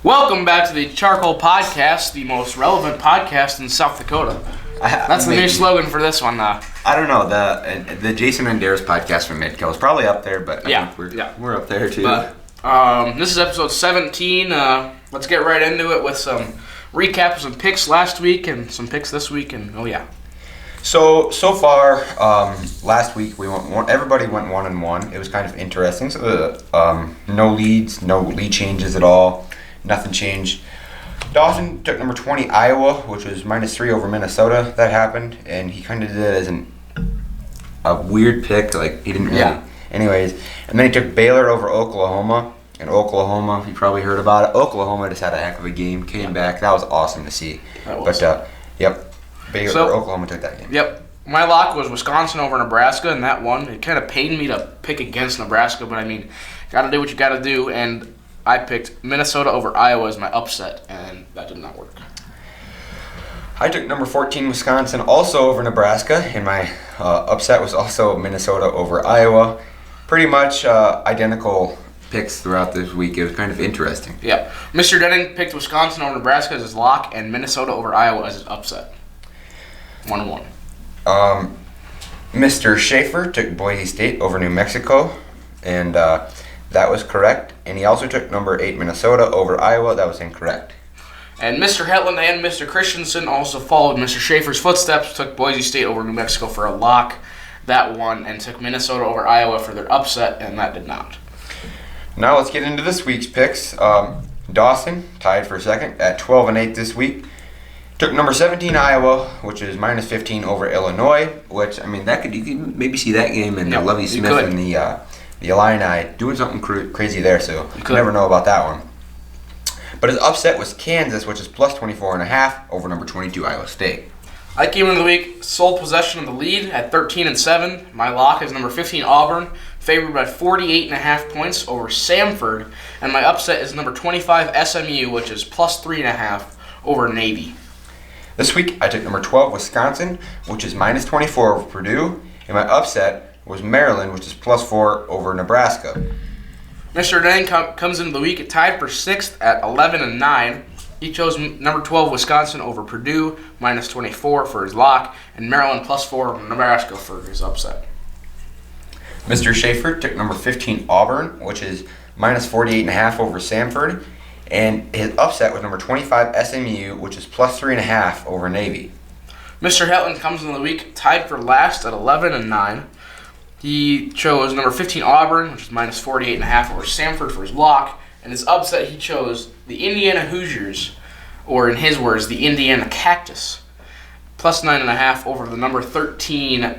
Welcome back to the CharCole podcast, the most relevant podcast in South Dakota. That's the new slogan for this one. I don't know, the Jason and Dara's podcast from Midco is probably up there, but I think we're up there too. But, this is episode 17. Let's get right into it with some recap of some picks last week and some picks this week, and So far, last week everybody went 1-1. It was kind of interesting. So no leads, no lead changes at all. Nothing changed. Dawson took number 20 Iowa, which was -3 over Minnesota. That happened, and he kind of did it as a weird pick. Like he didn't really. Yeah. Anyways, and then he took Baylor over Oklahoma. And Oklahoma, you probably heard about it. Oklahoma just had a heck of a game. Came back. That was awesome to see. That was. But Baylor Oklahoma took that game. Yep. My lock was Wisconsin over Nebraska, and that one, it kind of pained me to pick against Nebraska, but I mean, got to do what you got to do, and I picked Minnesota over Iowa as my upset, and that did not work. I took number 14 Wisconsin also over Nebraska, and my upset was also Minnesota over Iowa. Pretty much identical picks throughout this week. It was kind of interesting. Yeah. Mr. Denning picked Wisconsin over Nebraska as his lock, and Minnesota over Iowa as his upset. 1-1. Mr. Schaefer took Boise State over New Mexico, and that was correct. And he also took number 8 Minnesota over Iowa. That was incorrect. And Mr. Hetland and Mr. Christensen also followed Mr. Schaefer's footsteps, took Boise State over New Mexico for a lock. That won, and took Minnesota over Iowa for their upset, and that did not. Now let's get into this week's picks. Dawson tied for second at 12-8 this week. Took number 17 Iowa, which is -15 over Illinois. Which I mean, you could maybe see that game and Lovie Smith and the Illini doing something crazy there. So you never know about that one. But his upset was Kansas, which is +24.5 over number 22 Iowa State. I came into the week sole possession of the lead at 13-7. My lock is number 15 Auburn, favored by 48.5 points over Samford, and my upset is number 25 SMU, which is +3.5 over Navy. This week I took number 12 Wisconsin, which is -24 over Purdue, and my upset was Maryland, which is +4 over Nebraska. Mr. Dang comes into the week tied for 6th at 11-9. He chose number 12 Wisconsin over Purdue, -24 for his lock, and Maryland +4 over Nebraska for his upset. Mr. Schaefer took number 15 Auburn, which is -48.5 over Samford, and his upset was number 25 SMU, which is +3.5 over Navy. Mr. Hetland comes into the week tied for last at 11-9. He chose number 15 Auburn, which is -48.5 over Samford for his lock, and his upset he chose the Indiana Hoosiers, or in his words, the Indiana Cactus, +9.5 over the number 13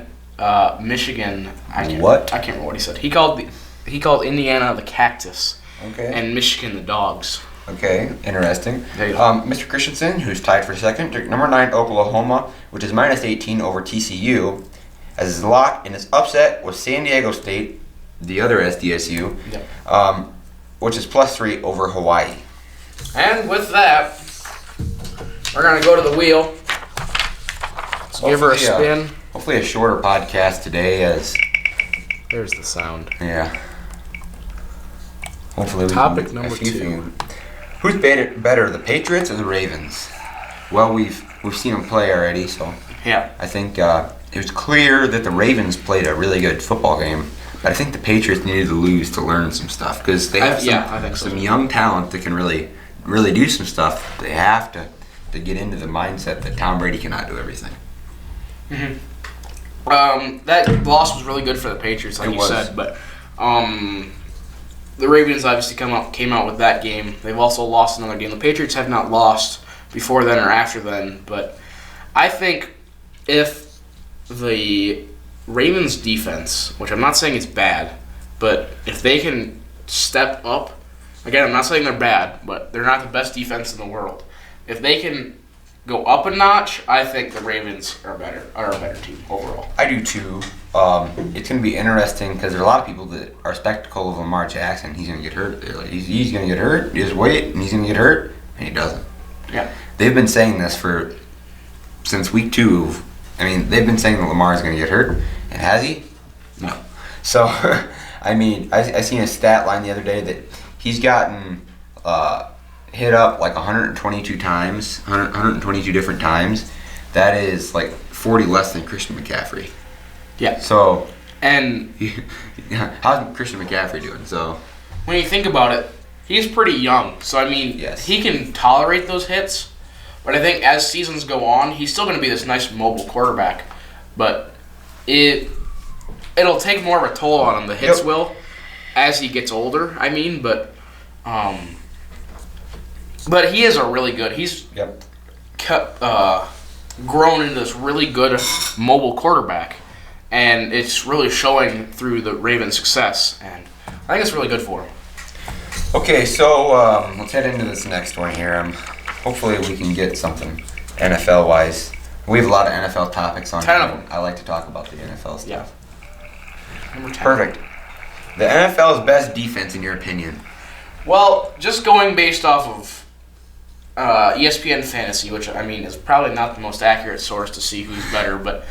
Michigan. I can't remember what he said. He called Indiana the Cactus, and Michigan the Dogs. Okay, interesting. There you go. Mr. Christensen, who's tied for second, took number 9 Oklahoma, which is -18 over TCU, as his lock, and his upset was San Diego State, the other SDSU, which is +3 over Hawaii. And with that, we're going to go to the wheel. Let's give her a spin. Hopefully a shorter podcast today, as... There's the sound. Yeah. Hopefully Topic number 2. Who's better, the Patriots or the Ravens? Well, we've seen them play already, so yeah. I think it was clear that the Ravens played a really good football game. But I think the Patriots needed to lose to learn some stuff, because they have some young talent that can really do some stuff. They have to get into the mindset that Tom Brady cannot do everything. Mm-hmm. That loss was really good for the Patriots, like you said, but the Ravens obviously came out with that game. They've also lost another game. The Patriots have not lost before then or after then, but I think if the Ravens defense, which I'm not saying it's bad, but if they can step up, again, I'm not saying they're bad, but they're not the best defense in the world. If they can go up a notch, I think the Ravens are a better team overall. I do too. It's going to be interesting because there are a lot of people that are skeptical of Lamar Jackson. He's going to get hurt. They're like, he's going to get hurt. Just wait, and he's going to get hurt, and he doesn't. Yeah. They've been saying this since week 2. I mean, they've been saying that Lamar is going to get hurt, and has he? No. So, I mean, I seen a stat line the other day that he's gotten hit up like 122 times, 122 different times. That is like 40 less than Christian McCaffrey. Yeah. So, and how's Christian McCaffrey doing? So, when you think about it, he's pretty young. So, I mean, yes, he can tolerate those hits. But I think as seasons go on, he's still going to be this nice mobile quarterback. But it'll take more of a toll on him. The hits will, as he gets older. I mean, but he is a really good. He's kept grown into this really good mobile quarterback, and it's really showing through the Ravens' success. And I think it's really good for him. Okay, so let's head into this next one here. Hopefully we can get something NFL-wise. We have a lot of NFL topics on 10 of them. I like to talk about the NFL stuff. Yeah. Number 10. Perfect. The NFL's best defense, in your opinion? Well, just going based off of ESPN Fantasy, which, I mean, is probably not the most accurate source to see who's better, but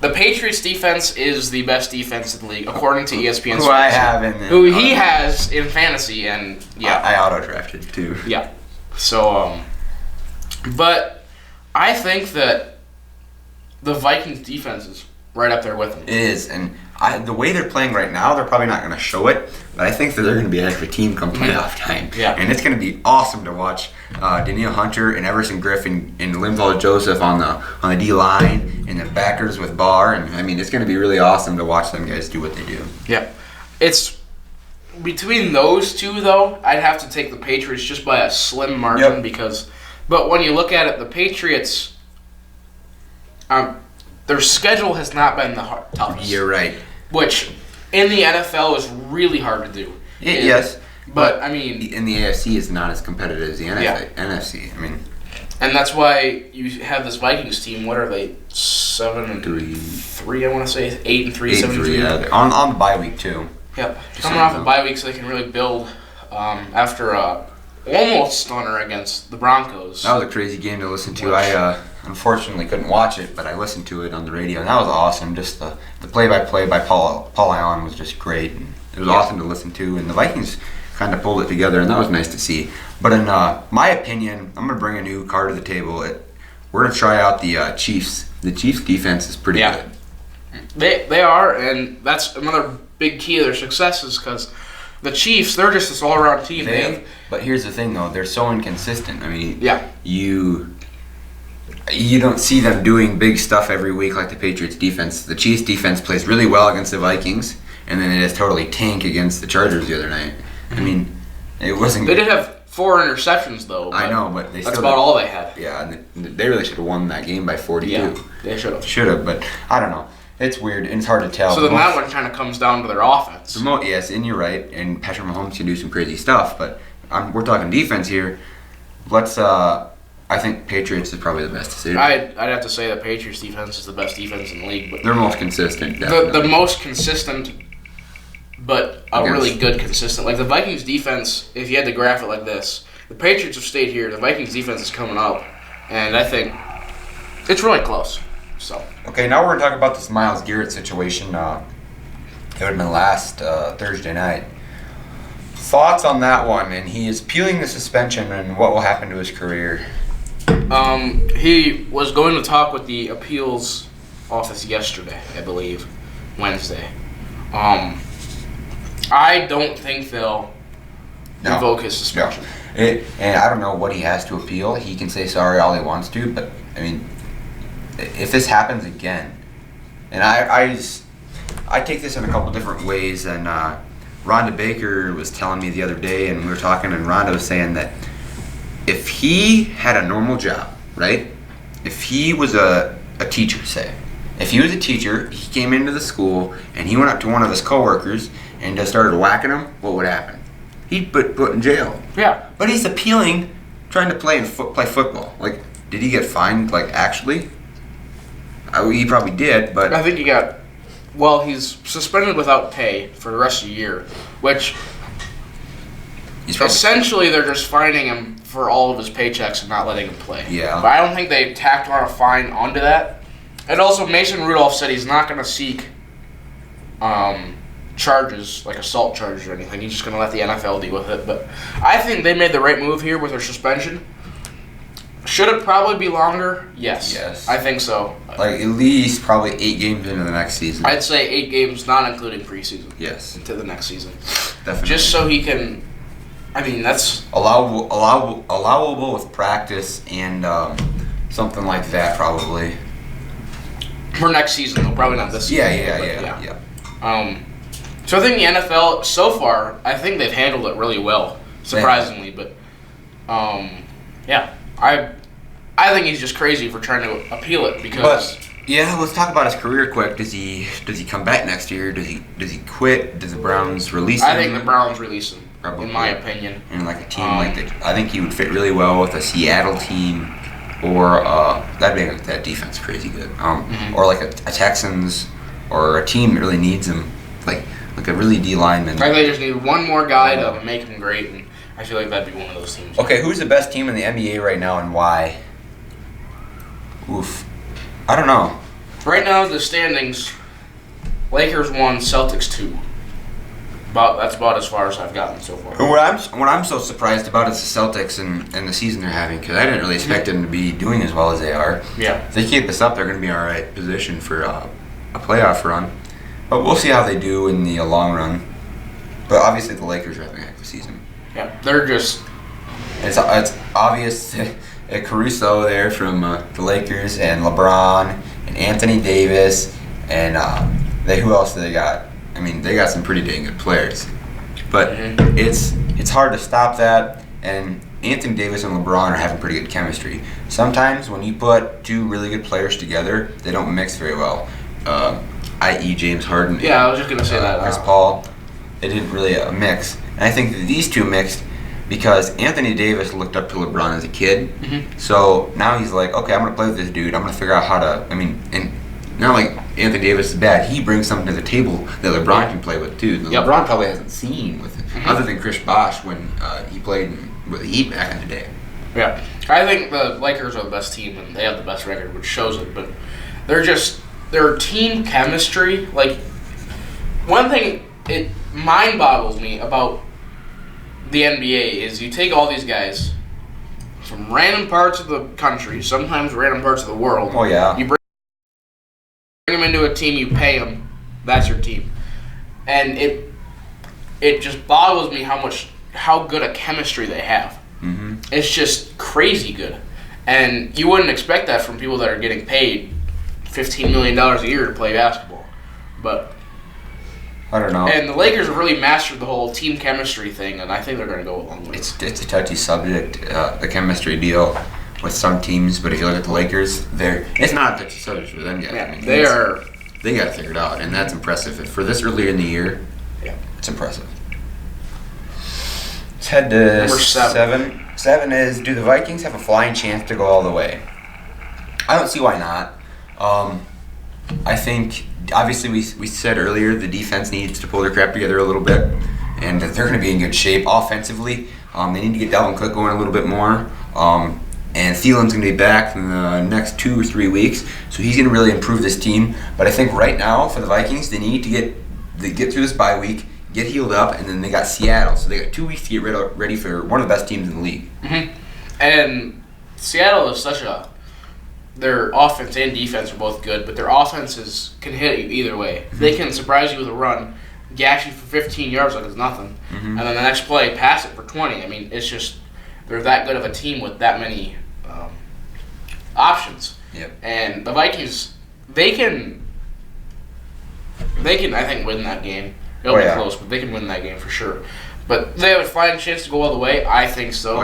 the Patriots' defense is the best defense in the league, according to ESPN Who I have in who he has in Fantasy, and, yeah. I auto-drafted, too. Yeah. So, but I think that the Vikings' defense is right up there with them. It is, and the way they're playing right now, they're probably not going to show it, but I think that they're going to be an extra team come playoff time. Yeah. And it's going to be awesome to watch Danielle Hunter and Everson Griffin and Linval Joseph on the D-line and the backers with Barr, and I mean, it's going to be really awesome to watch them guys do what they do. Yeah. It's between those two, though, I'd have to take the Patriots just by a slim margin but when you look at it, the Patriots, their schedule has not been the toughest. You're right. Which, in the NFL, is really hard to do. Yes. But, I mean... In the AFC, is not as competitive as the NFC. I mean... And that's why you have this Vikings team. What are they? 7-3, I want to say. 8-3, 7-3. Yeah. On the bye week, too. Yep. Coming off a bye week so they can really build after almost stunner against the Broncos. That was a crazy game to listen to. I unfortunately couldn't watch it, but I listened to it on the radio, and that was awesome. Just the play-by-play by Paul Allen was just great. And it was awesome to listen to, and the Vikings kind of pulled it together, and that was nice to see. But in my opinion, I'm going to bring a new card to the table. We're going to try out the Chiefs. The Chiefs' defense is pretty good. They are, and that's another big key of their success is because the Chiefs, they're just this all-around team. But here's the thing, though. They're so inconsistent. I mean, you don't see them doing big stuff every week like the Patriots' defense. The Chiefs' defense plays really well against the Vikings, and then it is totally tank against the Chargers the other night. I mean, it wasn't... They did have 4 interceptions, though. I know, but that's about all they had. Yeah, and they really should have won that game by 42. Yeah, they should have. Should have, but I don't know. It's weird, and it's hard to tell. So then that one kind of comes down to their offense. Yes, and you're right, and Patrick Mahomes can do some crazy stuff, but we're talking defense here. I think Patriots is probably the best decision. I'd have to say that Patriots defense is the best defense in the league. But they're most consistent, the most consistent, but really good consistent. Like the Vikings defense, if you had to graph it like this, the Patriots have stayed here, the Vikings defense is coming up, and I think it's really close. So. Okay, now we're going to talk about this Myles Garrett situation. It would have been last Thursday night. Thoughts on that one? And he is appealing the suspension, and what will happen to his career? He was going to talk with the appeals office yesterday, I believe, Wednesday. I don't think they'll revoke his suspension. No. And I don't know what he has to appeal. He can say sorry all he wants to, but I mean, if this happens again, and I take this in a couple different ways, and Rhonda Baker was telling me the other day, and we were talking, and Rhonda was saying that if he had a normal job, right? If he was a teacher, say, if he was a teacher, he came into the school, and he went up to one of his coworkers and just started whacking him, what would happen? He'd put in jail. Yeah. But he's appealing, trying to play football. Like, did he get fined, like, actually? He probably did, but... I think he got... Well, he's suspended without pay for the rest of the year, which... Essentially, they're just fining him for all of his paychecks and not letting him play. Yeah. But I don't think they tacked on a fine onto that. And also, Mason Rudolph said he's not going to seek charges, like assault charges or anything. He's just going to let the NFL deal with it. But I think they made the right move here with their suspension. Should it probably be longer? Yes. Yes. I think so. Like, at least probably 8 games into the next season. I'd say 8 games, not including preseason. Yes. Into the next season. Definitely. Just so he can... I mean, that's... Allowable with practice and something like that, probably. For next season, though. Probably not this season. Yeah. So I think the NFL, so far, I think they've handled it really well, surprisingly. But, yeah. I think he's just crazy for trying to appeal it because... But, yeah, let's talk about his career quick. Does he come back next year? Does he quit? Does the Browns release him? I think the Browns release him, Probably. in my opinion. And like a team I think he would fit really well with a Seattle team, or that'd make that defense crazy good. Or like a Texans, or a team that really needs him, like a really D lineman. I think they just need one more guy to make him great, and I feel like that'd be one of those teams. Okay, who's the best team in the NBA right now, and why? Oof, I don't know. Right now, the standings: Lakers 1, Celtics 2. That's about as far as I've gotten so far. What I'm so surprised about is the Celtics and the season they're having, because I didn't really expect them to be doing as well as they are. Yeah. If they keep this up, they're going to be in all right position for a playoff run. But we'll see how they do in the long run. But obviously the Lakers are having a heck of a season. Yeah, they're just... It's obvious that Caruso there from the Lakers, and LeBron and Anthony Davis, and who else do they got? I mean, they got some pretty dang good players. But it's hard to stop that, and Anthony Davis and LeBron are having pretty good chemistry. Sometimes when you put two really good players together, they don't mix very well. I.e. James Harden. Yeah, I was just going to say that. Chris Paul. They didn't really mix. And I think that these two mixed because Anthony Davis looked up to LeBron as a kid. So now he's like, okay, I'm going to play with this dude. I'm going to figure out how to, and not like Anthony Davis is bad. He brings something to the table that LeBron can play with too. That LeBron probably hasn't seen with it, other than Chris Bosh when he played with the Heat back in the day. Yeah. I think the Lakers are the best team and they have the best record, which shows it. But their team chemistry, like, one thing it mind boggles me about the NBA is you take all these guys from random parts of the country, sometimes random parts of the world. Oh, yeah. You bring them into a team, you pay them, that's your team. And it just boggles me how good a chemistry they have. It's just crazy good. And you wouldn't expect that from people that are getting paid $15 million a year to play basketball. But I don't know. And the Lakers have really mastered the whole team chemistry thing, and I think they're going to go a long way. It's a touchy subject, the chemistry deal with some teams, but if you look at the Lakers, it's not a touchy subject for them yet. Yeah, they got it figured out, and that's impressive. For this earlier in the year, it's impressive. Let's head to number 7. 7 is, do the Vikings have a flying chance to go all the way? I don't see why not. I think, obviously, we said earlier the defense needs to pull their crap together a little bit, and that they're going to be in good shape offensively. They need to get Dalvin Cook going a little bit more, and Thielen's going to be back in the next 2 or 3 weeks, so he's going to really improve this team. But I think right now for the Vikings, they need to get through this bye week, get healed up, and then they got Seattle, so they got 2 weeks to get ready for one of the best teams in the league. And Seattle is their offense and defense are both good, but their offenses can hit you either way. They can surprise you with a run, gash you for 15 yards like it's nothing, and then the next play, pass it for 20. I mean, it's just, they're that good of a team with that many options. And the Vikings, they can, I think, win that game. It'll be close, but they can win that game for sure. But they have a fine chance to go all the way. I think so.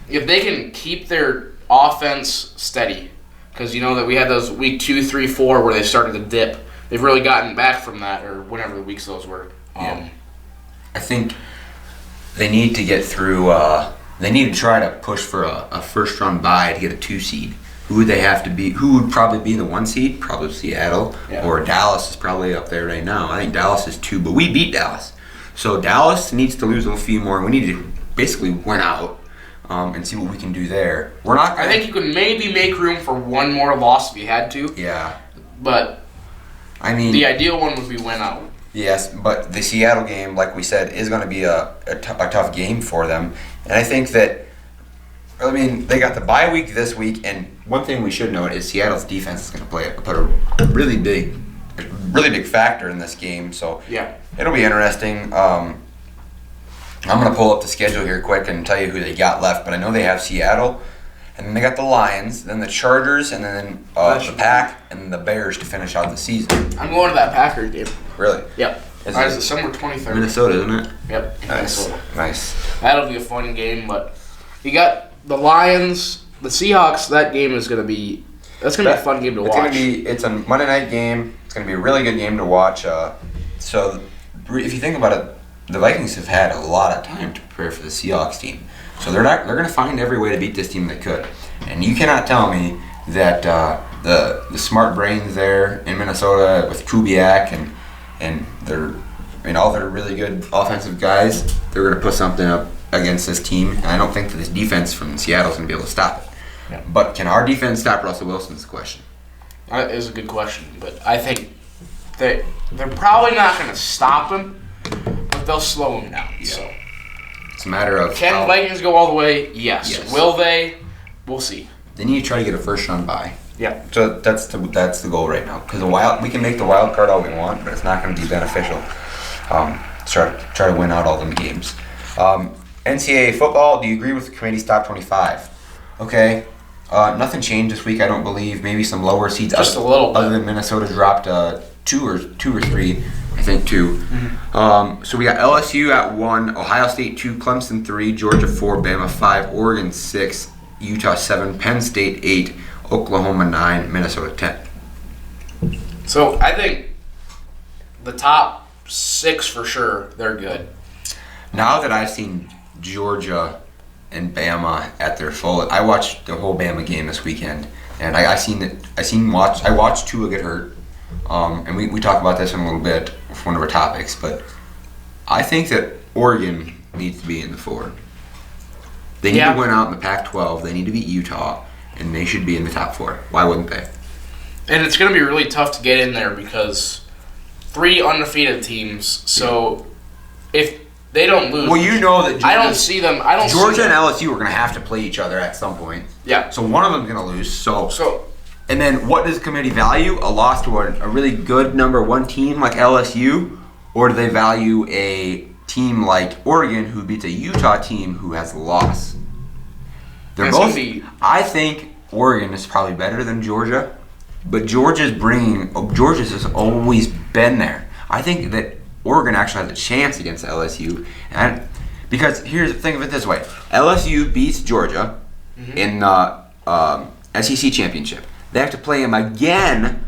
If they can keep their offense steady, because you know that we had those week 2, 3, 4 where they started to dip. They've really gotten back from that, or whatever the weeks those were. I think they need to get through. They need to try to push for a first round bye to get a 2 seed. Who would they have to be? Who would probably be the 1 seed? Probably Seattle, or Dallas is probably up there right now. I think Dallas is 2, but we beat Dallas, so Dallas needs to lose a few more. We need to basically win out. And see what we can do there. I think you could maybe make room for one more loss if you had to. Yeah. But I mean, the ideal one would be win out. Yes, but the Seattle game, like we said, is going to be a tough game for them. And I think that, I mean, they got the bye week this week, and one thing we should note is Seattle's defense is going to put a really big factor in this game. So yeah, it'll be interesting. I'm going to pull up the schedule here quick and tell you who they got left, but I know they have Seattle, and then they got the Lions, then the Chargers, and then the Pack, and then the Bears to finish out the season. I'm going to that Packers game. Really? Yep. It's December 23rd. Minnesota, isn't it? Yep. Minnesota. Nice. That'll be a fun game, but you got the Lions, the Seahawks. That game is going to be. That's going to be a fun game to watch. It's a Monday night game. It's going to be a really good game to watch. So, if you think about it, the Vikings have had a lot of time to prepare for the Seahawks team. So they're going to find every way to beat this team they could. And you cannot tell me that the smart brains there in Minnesota with Kubiak and all their really good offensive guys, they're going to put something up against this team. And I don't think that this defense from Seattle is going to be able to stop it. Yeah. But can our defense stop Russell Wilson is the question. That is a good question. But I think they're probably not going to stop him, but they'll slow him down. Yeah. So it's a matter of can the Vikings go all the way? Yes. Will they? We'll see. They need to try to get a first round bye. Yeah. So that's the goal right now. Because we can make the wild card all we want, but it's not going to be beneficial. Try to win out all them games. NCAA football. Do you agree with the committee's top 25? Okay. Nothing changed this week, I don't believe. Maybe some lower seeds. Just a little bit. Other than Minnesota dropped two or three. I think 2. Mm-hmm. So we got LSU at 1, Ohio State 2, Clemson 3, Georgia 4, Bama 5, Oregon 6, Utah 7, Penn State 8, Oklahoma 9, Minnesota 10. So I think the top 6 for sure, they're good. Now that I've seen Georgia and Bama at their full, I watched the whole Bama game this weekend, and I watched Tua get hurt. And we talk about this in a little bit for one of our topics, but I think that Oregon needs to be in the 4. They need to win out in the Pac-12. They need to beat Utah, and they should be in the top 4. Why wouldn't they? And it's going to be really tough to get in there because 3 undefeated teams. So if they don't lose, well, you know that I don't see them. Georgia and LSU are going to have to play each other at some point. Yeah. So one of them's going to lose. And then what does the committee value? A loss to a really good number 1 team like LSU? Or do they value a team like Oregon who beats a Utah team who has a loss? They're both. I think Oregon is probably better than Georgia, but Georgia's has always been there. I think that Oregon actually has a chance against LSU, because think of it this way: LSU beats Georgia in the SEC championship. They have to play them again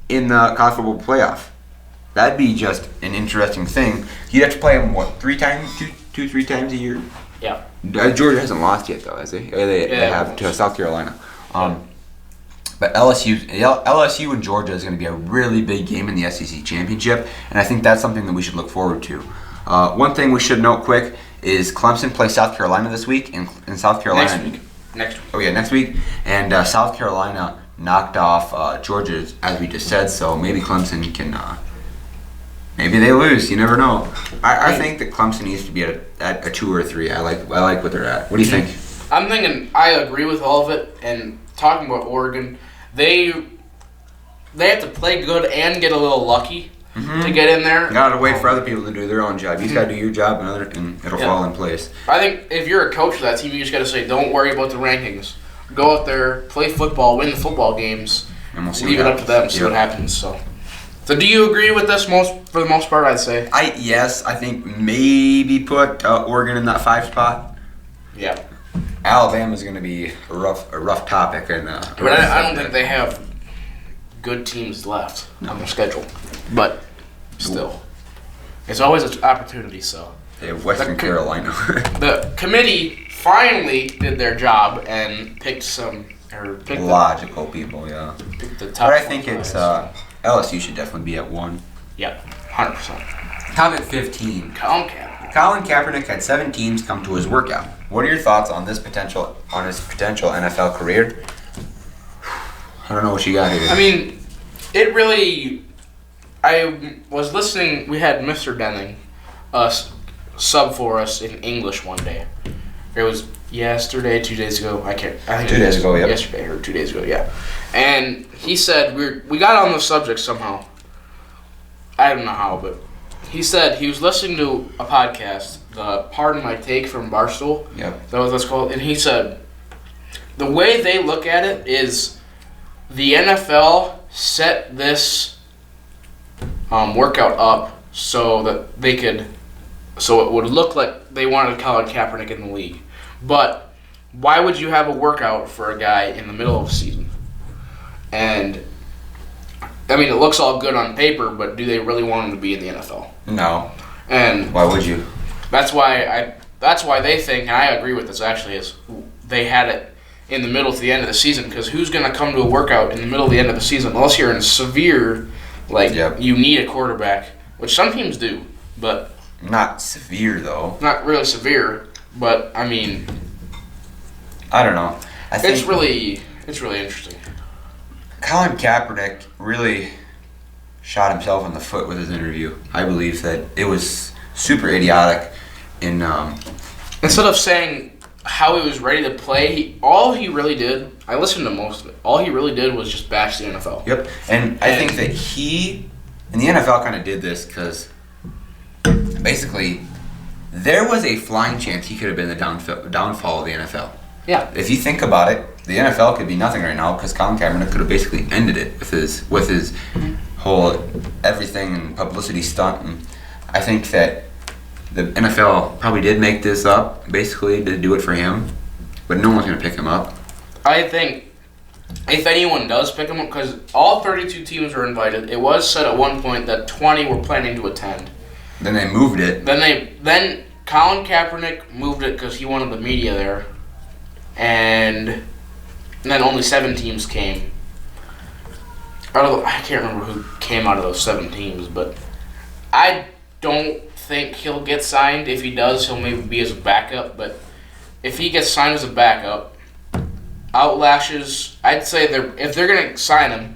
in the college football playoff. That'd be just an interesting thing. You'd have to play them, 3 times a year? Yeah. Georgia hasn't lost yet, though, has they? They have to South Carolina. But LSU and Georgia is going to be a really big game in the SEC championship, and I think that's something that we should look forward to. One thing we should note quick is Clemson plays South Carolina this week, in South Carolina. Next week. Oh, yeah, next week. And South Carolina knocked off Georgia, as we just said, so maybe Clemson can... maybe they lose. You never know. I think that Clemson needs to be at a 2 or 3. I like what they're at. What do you think? I'm thinking I agree with all of it. And talking about Oregon, they have to play good and get a little lucky to get in there. You gotta wait for other people to do their own job. You just gotta do your job, and it'll fall in place. I think if you're a coach of that team, you just gotta say, don't worry about the rankings. Go out there, play football, win the football games, and we'll see leave it up to them, see what happens. So do you agree with this for the most part, I'd say? Yes, I think maybe put Oregon in that 5 spot. Yeah. Alabama's going to be a rough topic. I don't think they have good teams left on their schedule. But still, it's always an opportunity, so. They have Western Carolina. The committee finally did their job and picked logical people, yeah. Picked the top. But I think it's LSU should definitely be at 1. Yeah, 100%. Top at 15. Colin Kaepernick. Colin Kaepernick had 7 teams come to his workout. What are your thoughts on his potential NFL career? I don't know what you got here. I mean, it really I was listening. We had Mr. Denning sub for us in English one day. It was yesterday, 2 days ago. I think 2 days ago. Yep. Yesterday or 2 days ago. Yeah. And he said we got on the subject somehow. I don't know how, but he said he was listening to a podcast, the Pardon My Take from Barstool. Yep. Is that what that's called? And he said the way they look at it is the NFL set this workout up so that so it would look like they wanted Colin Kaepernick in the league. But why would you have a workout for a guy in the middle of the season? And I mean, it looks all good on paper, but do they really want him to be in the NFL? No. And why would you? That's why they think, and I agree with this actually, is they had it in the middle to the end of the season, because who's going to come to a workout in the middle of the end of the season unless you're in severe, you need a quarterback, which some teams do, but not severe though. Not really severe, but I mean, I don't know. I think it's really interesting. Colin Kaepernick really shot himself in the foot with his interview. I believe that it was super idiotic. Instead of saying how he was ready to play, all he really did, I listened to most of it, all he really did was just bash the NFL. Yep, and I think that and the NFL kind of did this because basically there was a flying chance he could have been the downfall of the NFL. Yeah. If you think about it, the NFL could be nothing right now because Colin Kaepernick could have basically ended it with his whole everything and publicity stunt. And I think that the NFL probably did make this up basically to do it for him, but no one's going to pick him up. I think if anyone does pick him up, because all 32 teams were invited, it was said at one point that 20 were planning to attend. Then they moved it. Then Colin Kaepernick moved it because he wanted the media there. And then only 7 teams came. I can't remember who came out of those 7 teams, but I don't think he'll get signed. If he does, he'll maybe be as a backup. But if he gets signed as a backup, outlashes, I'd say if they're going to sign him,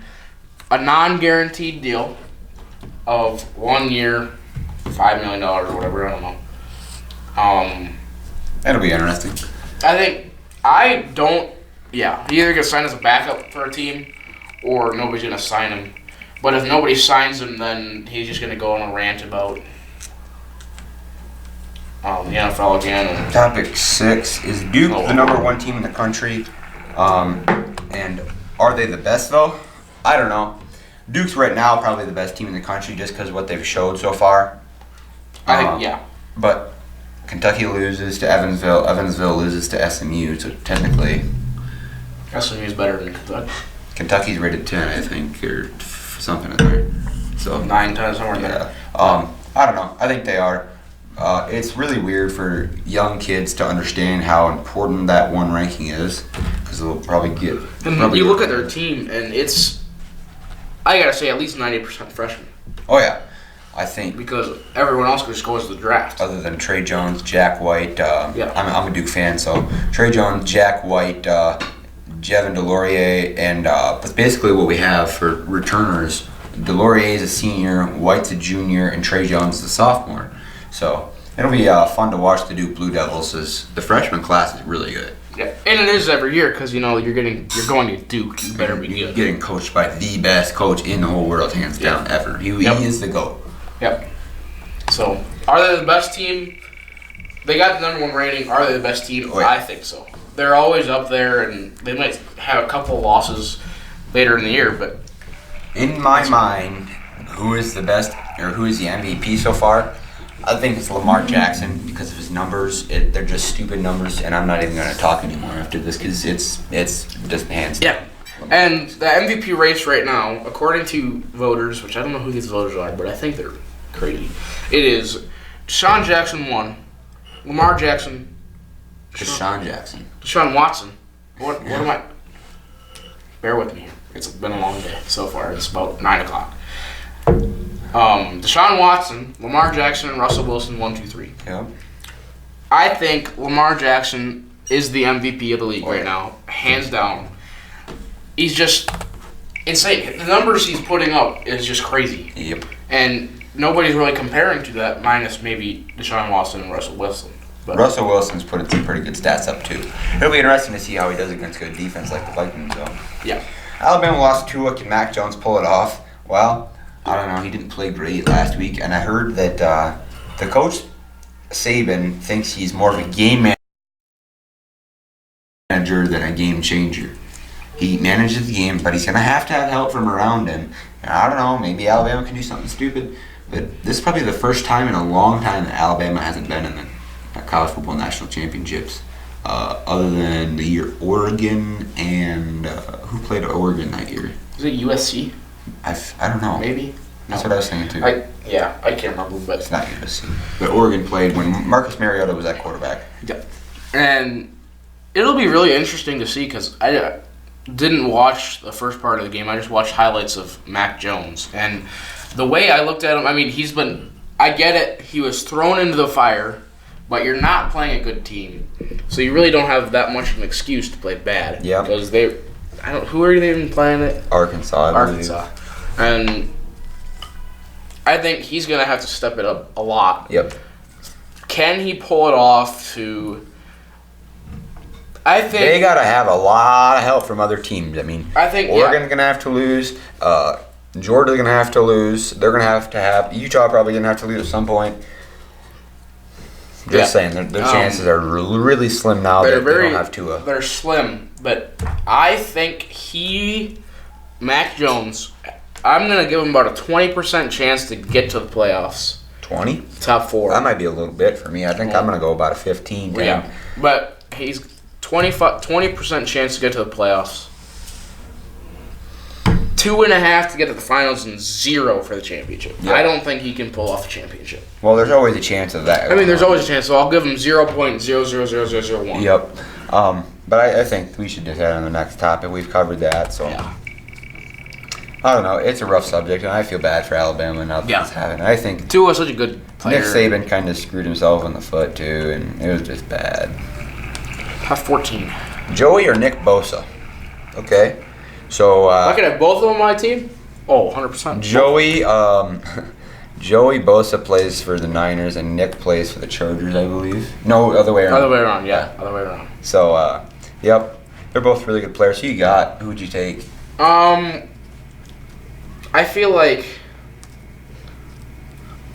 a non-guaranteed deal of 1 year, $5 million or whatever, I don't know. That'll be interesting. He either gets signed as a backup for a team or nobody's going to sign him. But if nobody signs him, then he's just going to go on a rant about the NFL again. Topic 6, is Duke the number 1 team in the country? And are they the best, though? I don't know. Duke's right now probably the best team in the country just because of what they've showed so far. I think, yeah. But Kentucky loses to Evansville. Evansville loses to SMU, so technically SMU is better than Kentucky. Kentucky's rated 10, I think, or something in there. So 9 times somewhere in there. I don't know. I think they are. It's really weird for young kids to understand how important that one ranking is, because they'll probably get. You look at their team, and it's, I gotta say, at least 90% freshmen. Oh yeah, I think because everyone else just goes to the draft. Other than Trey Jones, Jack White. Yeah. I'm a Duke fan, so Trey Jones, Jack White, Jevin DeLaurier, and that's basically what we have for returners. DeLaurier is a senior, White's a junior, and Trey Jones is a sophomore. So it'll be fun to watch the Duke Blue Devils, as the freshman class is really good. Yeah, and it is every year because you're going to Duke. You better be good. Getting coached by the best coach in the whole world, hands down, ever. He is the GOAT. Yep. So, are they the best team? They got the number 1 rating. Are they the best team? Oh, yeah. I think so. They're always up there, and they might have a couple of losses later in the year, but in my mind, who is the best or who is the MVP so far? I think it's Lamar Jackson because of his numbers. They're just stupid numbers, and I'm not even going to talk anymore after this because it's just hands down. Yeah. And the MVP race right now, according to voters, which I don't know who these voters are, but I think they're crazy. It is Deshaun Jackson 1, Lamar Jackson, Deshaun Watson. What am I? Bear with me here. It's been a long day so far. It's about 9 o'clock. Deshaun Watson, Lamar Jackson, and Russell Wilson, 1, 2, 3. Yeah. I think Lamar Jackson is the MVP of the league right now, hands down. He's just insane. The numbers he's putting up is just crazy. Yep. And nobody's really comparing to that, minus maybe Deshaun Watson and Russell Wilson. But Russell Wilson's putting some pretty good stats up too. It'll be interesting to see how he does against good defense like the Vikings, though. Yeah. Alabama lost Tua. Can Mac Jones pull it off? Well, I don't know. He didn't play great last week, and I heard that the coach Saban thinks he's more of a game manager than a game changer. He manages the game, but he's going to have help from around him. And I don't know. Maybe Alabama can do something stupid, but this is probably the first time in a long time that Alabama hasn't been in the college football national championships, other than the year Oregon and who played Oregon that year? Was it USC? I don't know. Maybe. That's what I was thinking too. I can't remember, but it's not USC. But Oregon played when Marcus Mariota was at quarterback. Yeah, and it'll be really interesting to see because I didn't watch the first part of the game. I just watched highlights of Mac Jones, and the way I looked at him, I mean, I get it. He was thrown into the fire. But you're not playing a good team, so you really don't have that much of an excuse to play bad. Yeah. Because who are they even playing it? Arkansas. Arkansas. And I think he's gonna have to step it up a lot. Yep. Can he pull it off I think they gotta have a lot of help from other teams. I mean, Oregon's gonna have to lose. Georgia's gonna have to lose. They're gonna have Utah probably gonna have to lose at some point. Just saying, their chances are really slim now that they don't have Tua. They're slim, but I think Mac Jones, I'm going to give him about a 20% chance to get to the playoffs. 20? Top 4. That might be a little bit for me. I think I'm going to go about a 15. Yeah, but he's 20% chance to get to the playoffs. 2.5 to get to the finals and 0 for the championship. Yep. I don't think he can pull off the championship. Well, there's always a chance of that. I mean, there's always a chance, so I'll give him 0.000001. Yep. But I think we should just head on the next topic. We've covered that, so. Yeah. I don't know. It's a rough subject, and I feel bad for Alabama now that it's happening. I think Tua's such a good player. Nick Saban kind of screwed himself in the foot, too, and it was just bad. Top 14. Joey or Nick Bosa? Okay. So I could have both of them on my team. Oh, 100%. Joey Bosa plays for the Niners and Nick plays for the Chargers, I believe. No, other way around. Other way around, yeah. Other way around. So, yep, they're both really good players. Who you got? Who would you take? I feel like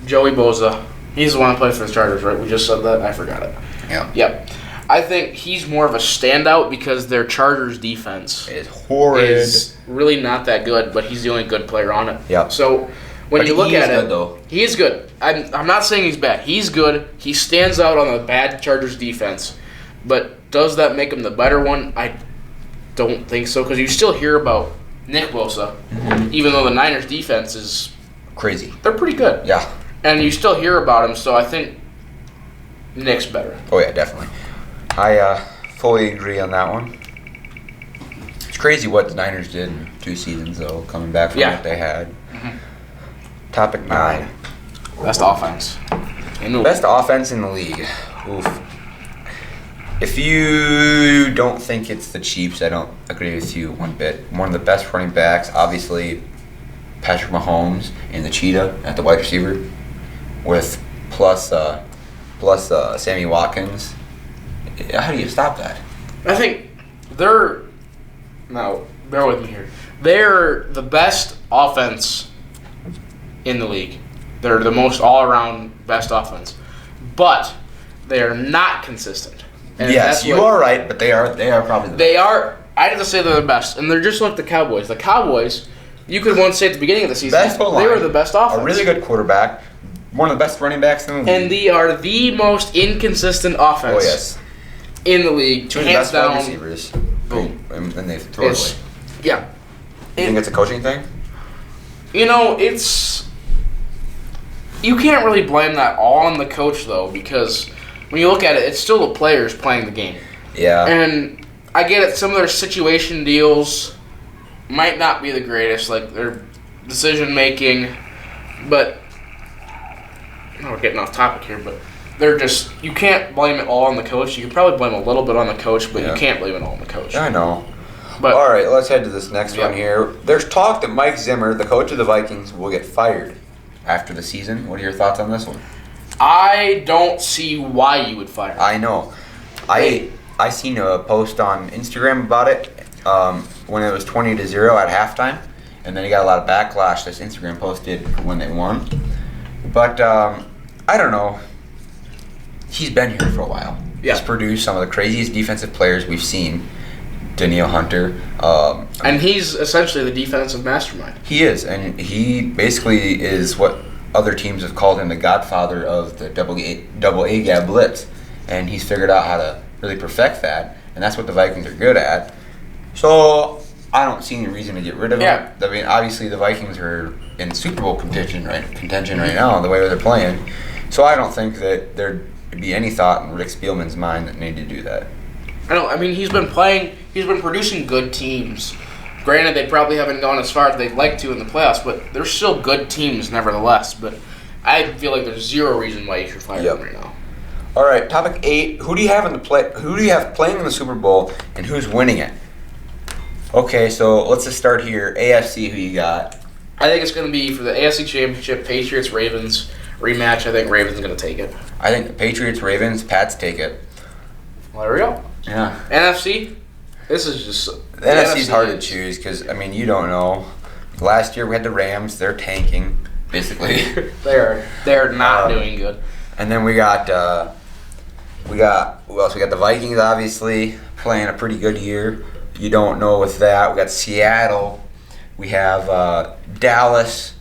Joey Bosa. He's the one that plays for the Chargers, right? We just said that. I forgot it. Yeah. Yep. I think he's more of a standout because their Chargers defense is horrid. Is really not that good, but he's the only good player on it. Yeah. So when you look at it, though. he is good. I'm not saying he's bad. He's good. He stands out on the bad Chargers defense. But does that make him the better one? I don't think so because you still hear about Nick Bosa, even though the Niners defense is crazy. They're pretty good. Yeah. And you still hear about him, so I think Nick's better. Oh, yeah, definitely. I fully agree on that one. It's crazy what the Niners did in 2 seasons, though, coming back from what they had. Mm-hmm. Topic 9. Best offense. Best offense in the league. Oof. If you don't think it's the Chiefs, I don't agree with you one bit. One of the best running backs, obviously, Patrick Mahomes and the Cheetah at the wide receiver, with plus Sammy Watkins. How do you stop that? I think bear with me here. They're the best offense in the league. They're the most all-around best offense. But they are not consistent. And yes, you are right, but they are probably the best. They are. I have to say they're the best. And they're just like the Cowboys. The Cowboys, you could once say at the beginning of the season, they were the best offense. A really good quarterback, one of the best running backs in the league. And they are the most inconsistent offense. Oh, yes. In the league, two of the best wide receivers. Boom. And they throw it away. Yeah. You think it's a coaching thing? You can't really blame that all on the coach, though, because when you look at it, it's still the players playing the game. Yeah. And I get it, some of their situation deals might not be the greatest, like their decision-making, but we're getting off topic here, but you can't blame it all on the coach. You can probably blame a little bit on the coach, but you can't blame it all on the coach. I know. But all right, let's head to this next Yeah. one here. There's talk that Mike Zimmer, the coach of the Vikings, will get fired after the season. What are your thoughts on this one? I don't see why you would fire him. I know. I seen a post on Instagram about it when it was 20-0 at halftime, and then he got a lot of backlash. This Instagram post did when they won. But I don't know. He's been here for a while. Yeah. He's produced some of the craziest defensive players we've seen. Danielle Hunter. And he's essentially the defensive mastermind. He is, and he basically is what other teams have called him the godfather of the double A gap blitz, and he's figured out how to really perfect that, and that's what the Vikings are good at. So I don't see any reason to get rid of him. Yeah. I mean, obviously the Vikings are in Super Bowl contention right now, the way they're playing. So I don't think that there'd be any thought in Rick Spielman's mind that need to do that. I mean, he's been producing good teams. Granted, they probably haven't gone as far as they'd like to in the playoffs, but they're still good teams nevertheless. But I feel like there's zero reason why you should fire him right now. All right, topic 8. Who do you have playing in the Super Bowl, and who's winning it? Okay, so let's just start here. AFC, who you got? I think it's going to be for the AFC Championship, Patriots-Ravens rematch. I think Ravens are going to take it. I think the Patriots, Ravens, Pats take it. Well, there we go. Yeah. NFC, this is just... The NFC's hard to choose because, I mean, you don't know. Last year we had the Rams. They're tanking, basically. They're not doing good. And then we got who else? We got the Vikings, obviously, playing a pretty good year. You don't know with that. We got Seattle. We have Dallas,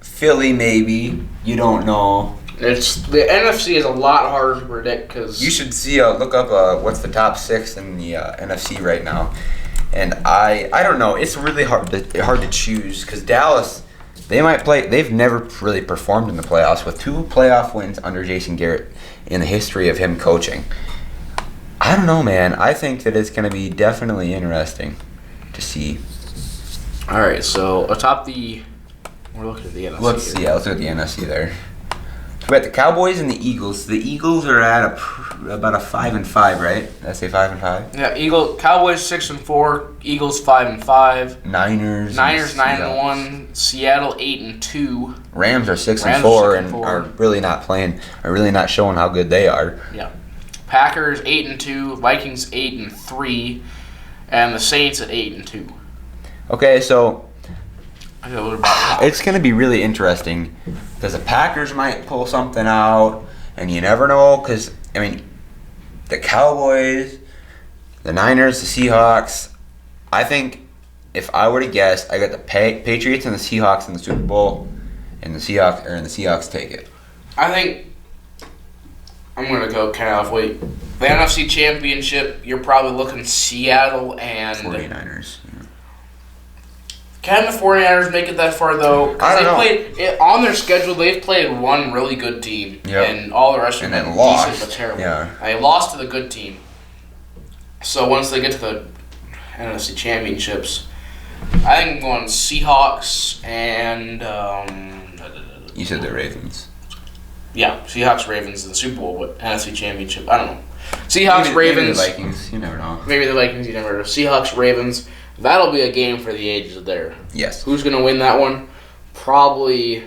Philly, maybe. You don't know. The NFC is a lot harder to predict because You should see look up what's the top 6 in the NFC right now. And I don't know. It's really hard to choose because Dallas, they might play. They've never really performed in the playoffs with 2 playoff wins under Jason Garrett in the history of him coaching. I don't know, man. I think that it's going to be definitely interesting to see. All right, so we're looking at the NFC. Let's look at the NFC there. We got the Cowboys and the Eagles. The Eagles are at about a 5-5, right? Did I say 5-5? Yeah, Cowboys 6-4, Eagles 5-5, Niners 9-1, Seattle 8-2. Rams are 6-4 and are really not playing. Are really not showing how good they are. Yeah, Packers 8-2, Vikings 8-3, and the Saints at 8-2. Okay, so I feel about it's going to be really interesting because the Packers might pull something out, and you never know. Because I mean, the Cowboys, the Niners, the Seahawks. I think if I were to guess, I got the Patriots and the Seahawks in the Super Bowl, and the Seahawks take it. I think I'm going to go kind of wait. The NFC Championship, you're probably looking Seattle and 49ers. Can the 49ers make it that far, though? I don't know. On their schedule, they've played one really good team, and all the rest of them lost. decent but terrible. Yeah. They lost to the good team. So once they get to the NFC Championships, I think I'm going Seahawks and... You said the Ravens. Yeah, Seahawks, Ravens in the Super Bowl, but NFC Championship, I don't know. Seahawks, Ravens... Maybe the Vikings, you never know. Maybe the Vikings, you never know. Seahawks, Ravens... That'll be a game for the ages there. Yes. Who's going to win that one? Probably,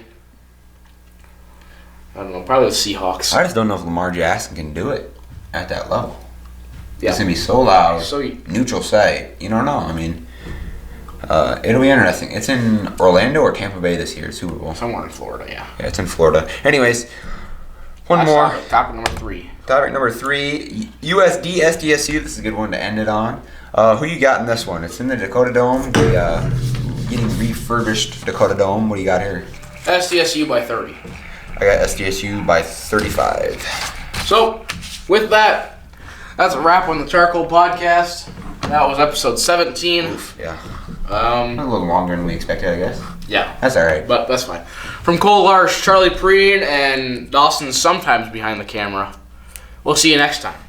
I don't know, probably the Seahawks. I just don't know if Lamar Jackson can do it at that level. Yeah. It's going to be so loud, So neutral site. You don't know. I mean, it'll be interesting. It's in Orlando or Tampa Bay this year, Super Bowl. Somewhere in Florida, yeah. Yeah, it's in Florida. Anyways, one more. Topic number 3. Topic number 3, USD, SDSU. This is a good one to end it on. Who you got in this one? It's in the Dakota Dome, the getting refurbished Dakota Dome. What do you got here? SDSU by 30. I got SDSU by 35. So, with that, that's a wrap on the CharCole podcast. That was episode 17. Oof, yeah. A A little longer than we expected, I guess. Yeah. That's all right. But that's fine. From Cole Larsh, Charlie Preen, and Dawson sometimes behind the camera. We'll see you next time.